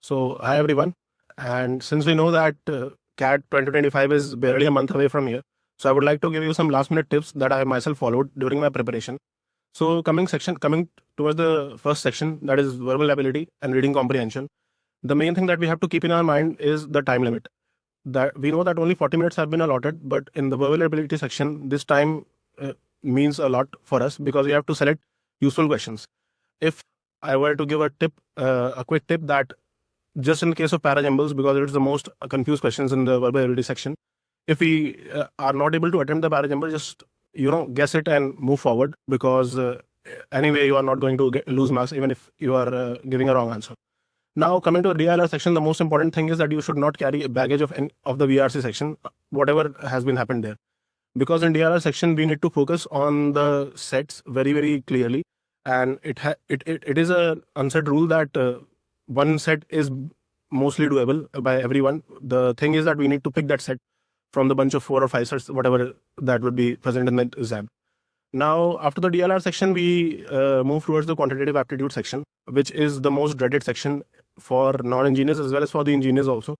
So, hi everyone. And since we know that CAT 2025 is barely a month away from here, so I would like to give you some last minute tips that I myself followed during my preparation. So, coming towards the first section, that is verbal ability and reading comprehension. The main thing that we have to keep in our mind is the time limit. That we know that only 40 minutes have been allotted, but in the verbal ability section, this time means a lot for us because we have to select useful questions. If I were to give a quick tip that just in case of parajumbles, because it's the most confused questions in the verbal ability section, if we are not able to attempt the parajumble, just guess it and move forward, because anyway you are not going to lose marks even if you are giving a wrong answer. Now, coming to the DLR section, the most important thing is that you should not carry baggage of the VRC section, whatever has been happened there, because in DLR section we need to focus on the sets very very clearly, and it is a unsaid rule that one set is mostly doable by everyone. The thing is that we need to pick that set from the bunch of 4 or 5 sets, whatever that would be present in the exam. Now, after the DLR section, we move towards the quantitative aptitude section, which is the most dreaded section for non-engineers as well as for the engineers also,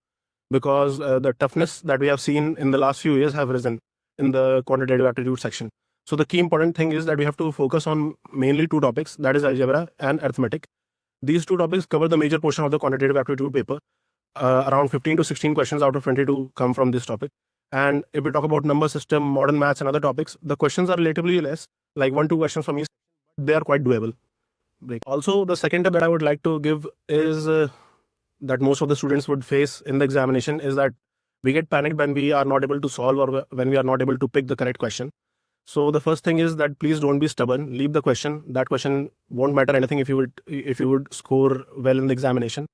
because the toughness that we have seen in the last few years have risen in the quantitative aptitude section. So the key important thing is that we have to focus on mainly 2 topics, that is algebra and arithmetic. These 2 topics cover the major portion of the quantitative aptitude paper. Around 15 to 16 questions out of 22 come from this topic. And if we talk about number system, modern maths, and other topics, the questions are relatively less, like 1-2 questions from each. They are quite doable. Also, the second tip that I would like to give is that most of the students would face in the examination is that we get panicked when we are not able to solve or when we are not able to pick the correct question. So the first thing is that please don't be stubborn. Leave the question. That question won't matter anything if you would score well in the examination.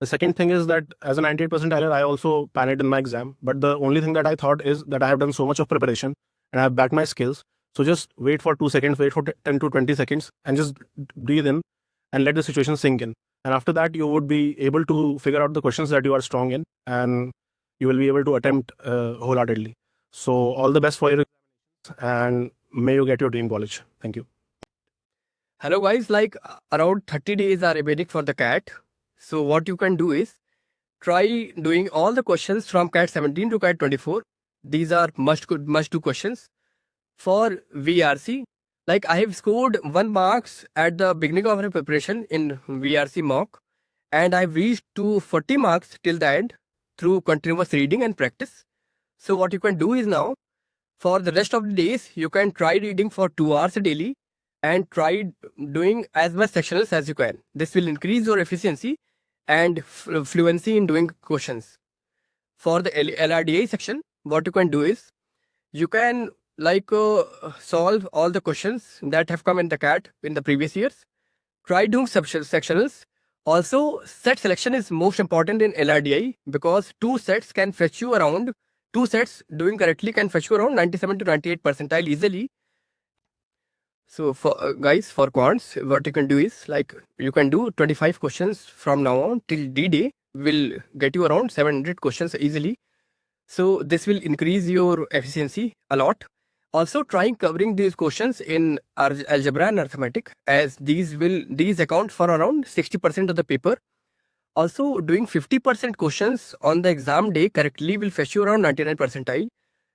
The second thing is that as a 98 percentiler, I also panicked in my exam. But the only thing that I thought is that I have done so much of preparation and I have backed my skills. So just wait for 2 seconds, wait for 10 to 20 seconds, and just breathe in and let the situation sink in. And after that, you would be able to figure out the questions that you are strong in, and you will be able to attempt wholeheartedly. So all the best for your exams, and may you get your dream college. Thank you. Hello guys, around 30 days are remaining for the CAT. So what you can do is try doing all the questions from CAT 17 to CAT 24. These are must do questions. For VRC, I have scored 1 marks at the beginning of my preparation in VRC mock, and I've reached to 40 marks till the end through continuous reading and practice. So what you can do is now, for the rest of the days, you can try reading for 2 hours daily and try doing as much sectionals as you can. This will increase your efficiency and fluency in doing questions. For the LRDI section, what you can do is you can solve all the questions that have come in the CAT in the previous years. Try doing sectionals. Also, set selection is most important in LRDI because 2 sets can fetch you around 2 sets doing correctly can fetch you around 97 to 98 percentile easily. So for guys, for quants, what you can do is you can do 25 questions from now on till D-Day will get you around 700 questions easily. So this will increase your efficiency a lot. Also trying covering these questions in algebra and arithmetic, as these account for around 60% of the paper. Also doing 50% questions on the exam day correctly will fetch you around 99 percentile.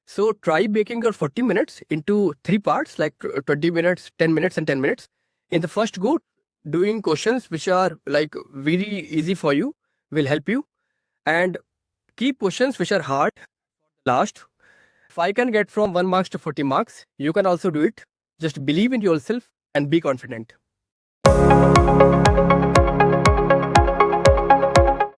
So try breaking your 40 minutes into 3 parts, like 20 minutes, 10 minutes and 10 minutes. In the first go, doing questions which are very easy for you will help you, and keep questions which are hard last. If I can get from 1 marks to 40 marks, you can also do it. Just believe in yourself and be confident.